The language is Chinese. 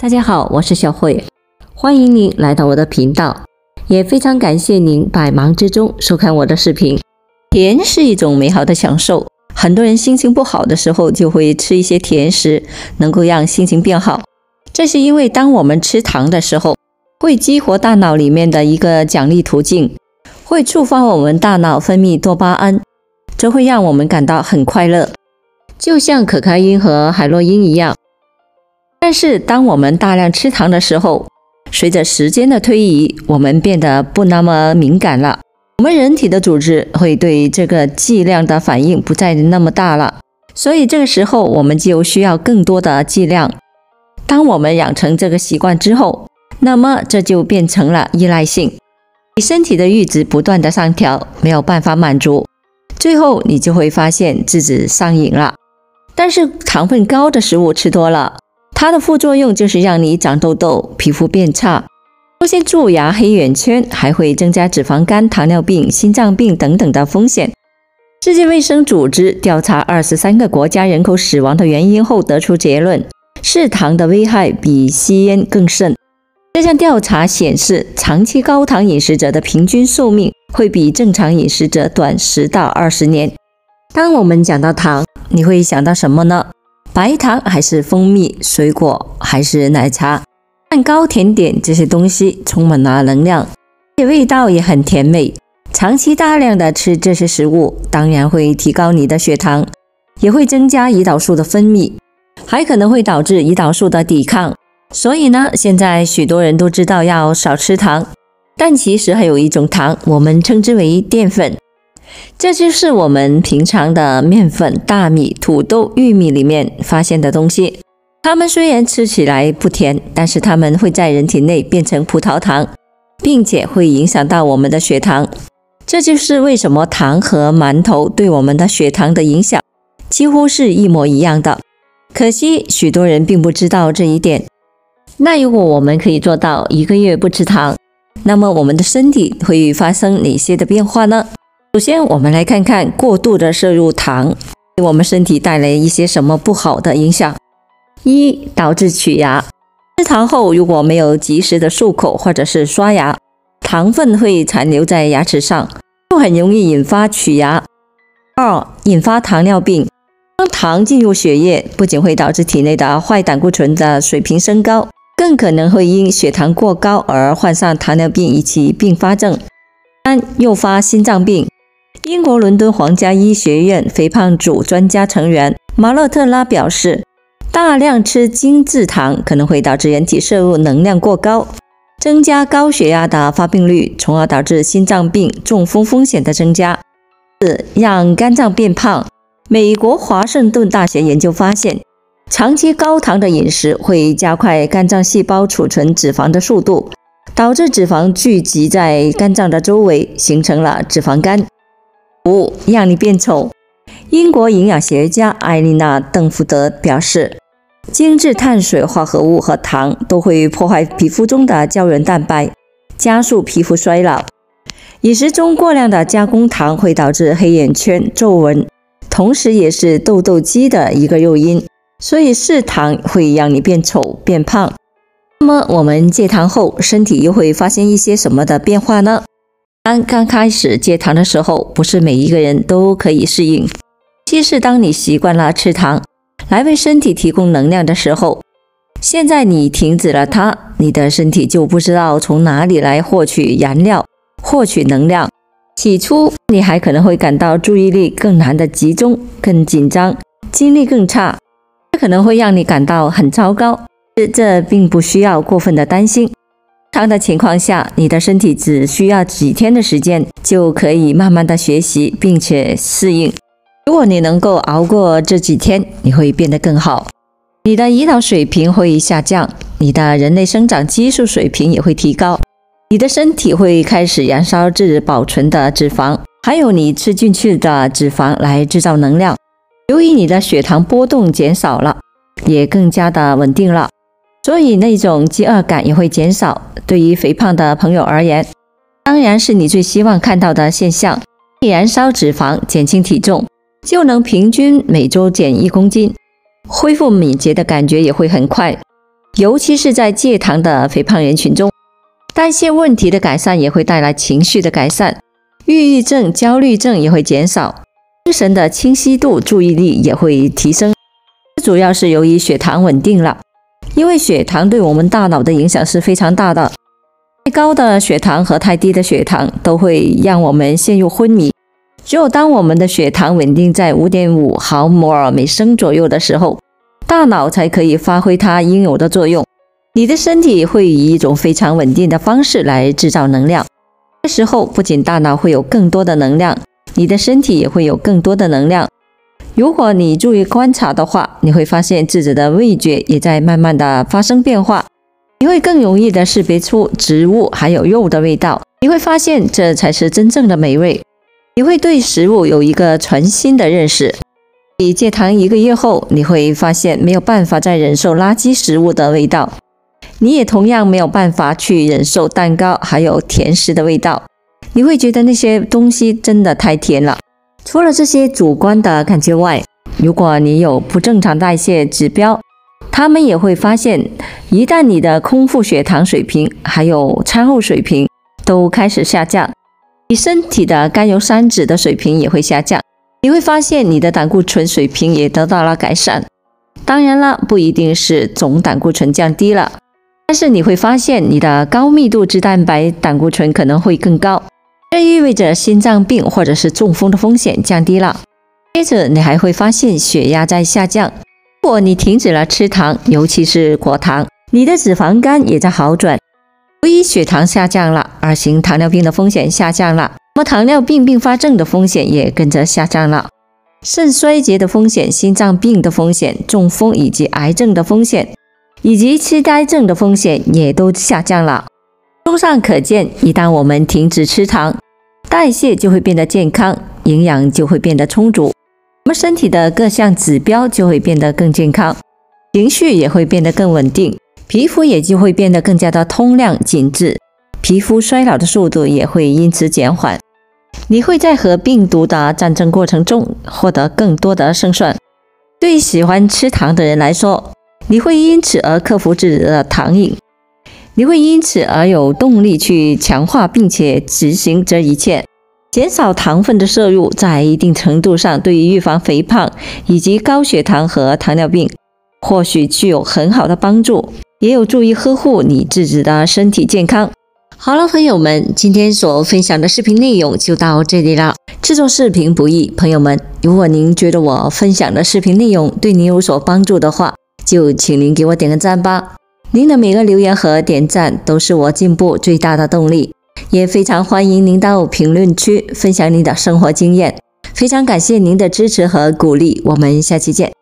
大家好，我是小慧，欢迎您来到我的频道，也非常感谢您百忙之中收看我的视频。甜是一种美好的享受，很多人心情不好的时候就会吃一些甜食，能够让心情变好。这是因为当我们吃糖的时候，会激活大脑里面的一个奖励途径，会触发我们大脑分泌多巴胺，这会让我们感到很快乐，就像可卡因和海洛因一样。但是当我们大量吃糖的时候，随着时间的推移，我们变得不那么敏感了，我们人体的组织会对这个剂量的反应不再那么大了，所以这个时候我们就需要更多的剂量。当我们养成这个习惯之后，那么这就变成了依赖性，你身体的阈值不断的上调，没有办法满足，最后你就会发现自己上瘾了。但是糖分高的食物吃多了，它的副作用就是让你长痘痘、皮肤变差、出现蛀牙、黑眼圈，还会增加脂肪肝、糖尿病、心脏病等等的风险。世界卫生组织调查23个国家人口死亡的原因后得出结论，是糖的危害比吸烟更甚。这项调查显示，长期高糖饮食者的平均寿命会比正常饮食者短10到20年。当我们讲到糖，你会想到什么呢？白糖还是蜂蜜、水果还是奶茶、蛋糕、甜点，这些东西充满了能量，而且味道也很甜美。长期大量的吃这些食物，当然会提高你的血糖，也会增加胰岛素的分泌，还可能会导致胰岛素的抵抗。所以呢，现在许多人都知道要少吃糖，但其实还有一种糖，我们称之为淀粉。这就是我们平常的面粉、大米、土豆、玉米里面发现的东西。它们虽然吃起来不甜，但是它们会在人体内变成葡萄糖，并且会影响到我们的血糖。这就是为什么糖和馒头对我们的血糖的影响几乎是一模一样的。可惜许多人并不知道这一点。那如果我们可以做到1个月不吃糖，那么我们的身体会发生哪些的变化呢？首先，我们来看看过度的摄入糖给我们身体带来一些什么不好的影响。1. 导致龋牙。吃糖后如果没有及时的漱口或者是刷牙，糖分会残留在牙齿上，就很容易引发龋牙。2. 引发糖尿病。当糖进入血液，不仅会导致体内的坏胆固醇的水平升高，更可能会因血糖过高而患上糖尿病以及并发症。3. 诱发心脏病。英国伦敦皇家医学院肥胖组专家成员马勒特拉表示，大量吃精制糖可能会导致人体摄入能量过高，增加高血压的发病率，从而导致心脏病、中风风险的增加。4. 让肝脏变胖。美国华盛顿大学研究发现，长期高糖的饮食会加快肝脏细胞储存脂肪的速度，导致脂肪聚集在肝脏的周围，形成了脂肪肝。5. 让你变丑。英国营养学家艾丽娜·邓福德表示，精制碳水化合物和糖都会破坏皮肤中的胶原蛋白，加速皮肤衰老。饮食中过量的加工糖会导致黑眼圈、皱纹，同时也是痘痘肌的一个诱因，所以嗜糖会让你变丑、变胖。那么我们戒糖后，身体又会发生一些什么的变化呢？当刚开始戒糖的时候，不是每一个人都可以适应，尤其是当你习惯了吃糖来为身体提供能量的时候，现在你停止了它，你的身体就不知道从哪里来获取燃料、获取能量。起初你还可能会感到注意力更难的集中、更紧张、精力更差，这可能会让你感到很糟糕，这并不需要过分的担心。通常的情况下，你的身体只需要几天的时间就可以慢慢的学习并且适应。如果你能够熬过这几天，你会变得更好。你的胰岛水平会下降，你的人类生长激素水平也会提高，你的身体会开始燃烧自保存的脂肪，还有你吃进去的脂肪来制造能量。由于你的血糖波动减少了，也更加的稳定了，所以那种饥饿感也会减少。对于肥胖的朋友而言，当然是你最希望看到的现象。燃烧脂肪，减轻体重，就能平均每周减1公斤，恢复敏捷的感觉也会很快。尤其是在戒糖的肥胖人群中。代谢问题的改善也会带来情绪的改善，抑郁症、焦虑症也会减少，精神的清晰度、注意力也会提升。主要是由于血糖稳定了，因为血糖对我们大脑的影响是非常大的。太高的血糖和太低的血糖都会让我们陷入昏迷。只有当我们的血糖稳定在 5.5 毫摩尔每升左右的时候，大脑才可以发挥它应有的作用。你的身体会以一种非常稳定的方式来制造能量。这时候不仅大脑会有更多的能量，你的身体也会有更多的能量。如果你注意观察的话，你会发现自己的味觉也在慢慢的发生变化。你会更容易的识别出植物还有肉的味道，你会发现这才是真正的美味。你会对食物有一个全新的认识。你戒糖1个月后，你会发现没有办法再忍受垃圾食物的味道，你也同样没有办法去忍受蛋糕还有甜食的味道，你会觉得那些东西真的太甜了。除了这些主观的感觉外，如果你有不正常代谢指标，他们也会发现，一旦你的空腹血糖水平还有餐后水平都开始下降，你身体的甘油三酯的水平也会下降，你会发现你的胆固醇水平也得到了改善。当然了，不一定是总胆固醇降低了，但是你会发现你的高密度脂蛋白胆固醇可能会更高，这意味着心脏病或者是中风的风险降低了。接着你还会发现血压在下降。如果你停止了吃糖，尤其是果糖，你的脂肪肝也在好转。由于血糖下降了，二型糖尿病的风险下降了，那么糖尿病并发症的风险也跟着下降了，肾衰竭的风险、心脏病的风险、中风以及癌症的风险，以及痴呆症的风险也都下降了。综上可见，一旦我们停止吃糖，代谢就会变得健康，营养就会变得充足，我们身体的各项指标就会变得更健康，情绪也会变得更稳定，皮肤也就会变得更加的通亮紧致，皮肤衰老的速度也会因此减缓。你会在和病毒的战争过程中获得更多的胜算。对喜欢吃糖的人来说，你会因此而克服自己的糖瘾，你会因此而有动力去强化并且执行这一切。减少糖分的摄入在一定程度上对于预防肥胖以及高血糖和糖尿病或许具有很好的帮助，也有助于呵护你自己的身体健康。好了，朋友们，今天所分享的视频内容就到这里了。制作视频不易，朋友们，如果您觉得我分享的视频内容对您有所帮助的话，就请您给我点个赞吧。您的每个留言和点赞都是我进步最大的动力，也非常欢迎您到评论区分享您的生活经验。非常感谢您的支持和鼓励，我们下期见。